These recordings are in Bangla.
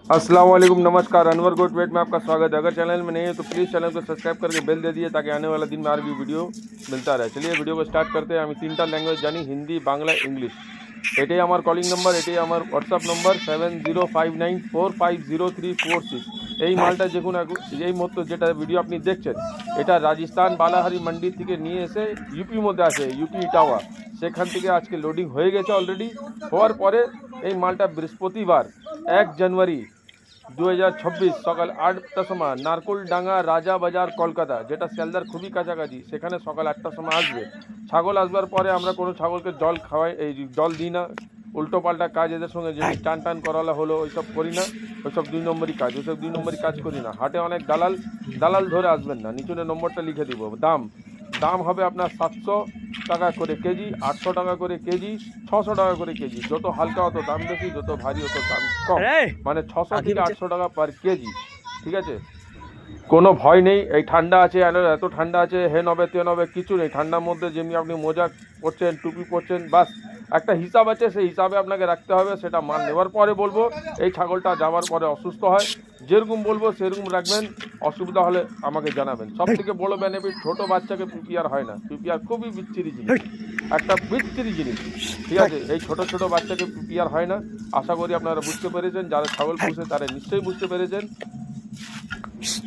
अस्सलाम वालेकुम, नमस्कार। अनवर गोट वेट में आपका स्वागत है। अगर चैनल में नहीं है तो प्लीज़ चैनल को सब्सक्राइब करके बेल दे दिए ताकि आने वाला दिन में हर भी वीडियो मिलता रहे। चलिए वीडियो को स्टार्ट करते हैं। আমি তিনটা ল্যাঙ্গুয়েজ জানি, হিন্দি, বাংলা, ইংলিশ। এটাই আমার কলিং নাম্বার, এটাই আমার হোয়াটসঅ্যাপ নম্বর 7059450346। এই মালটা দেখুন, এই মতো যেটা ভিডিও আপনি দেখছেন এটা রাজস্থান বালাহারি মন্ডি থেকে নিয়ে এসে ইউপির মধ্যে আছে, ইউপি ইটাওয়া। সেখান থেকে আজকে লোডিং হয়ে গেছে অলরেডি। হওয়ার পরে এই মালটা বৃহস্পতিবার 1 জানুয়ারি 2026 সকাল 8টার সময় নারকুলডাঙ্গা রাজা বাজার কলকাতা, যেটা শিয়ালদার খুবই কাছাকাছি, সেখানে সকাল 8টার সময় আসবে। ছাগল আসবার পরে আমরা কোনো ছাগলকে জল খাওয়াই, এই জল দিই না। উল্টো পাল্টা কাজ এদের সঙ্গে যেমনি টান টান করালা হলো ওইসব করি না। ওইসব 2 নম্বরই কাজ, ওইসব 2 নম্বরই কাজ করি না। হাটে অনেক দালাল, দালাল ধরে আসবেন না। নিচুনে নম্বরটা লিখে দিব। দাম হবে আপনার 700 টাকা করে কেজি, 800 টাকা করে কেজি, 600 টাকা করে কেজি। যত হালকা অত দাম বেশি, যত ভারী অত দাম কম। মানে 600 থেকে 800 টাকা পার কেজি, ঠিক আছে? কোনো ভয় নেই। এই ঠান্ডা আছে, এত ঠান্ডা আছে, হেন হবে তেন হবে, কিছু নেই। ঠান্ডার মধ্যে যেমনি আপনি মোজা পরছেন, টুপি পরছেন, বাস একটা হিসাব আছে, সেই হিসাবে আপনাকে রাখতে হবে। সেটা মান নেওয়ার পরে বলবো। এই ছাগলটা যাওয়ার পরে অসুস্থ হয়, যেরকম বলবো সেরকম রাখবেন। অসুবিধা হলে আমাকে জানাবেন। সব থেকে বড় বেনিফিট, ছোটো বাচ্চাকে পিপিআর হয় না। পিপিআর খুবই বিচ্ছিরি জিনিস, একটা বিচ্ছিরি জিনিস, ঠিক আছে? এই ছোট ছোট বাচ্চাকে পিপিআর হয় না। আশা করি আপনারা বুঝতে পেরেছেন। যারা ছাগল পুষে তারা নিশ্চয়ই বুঝতে পেরেছেন।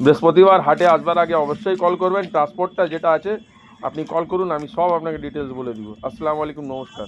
বৃহস্পতিবার হাটে আসবার আগে অবশ্যই কল করবেন। ট্রান্সপোর্টটা যেটা আছে আপনি কল করুন, আমি সব আপনাকে ডিটেলস বলে দিব। আসসালামু আলাইকুম, নমস্কার।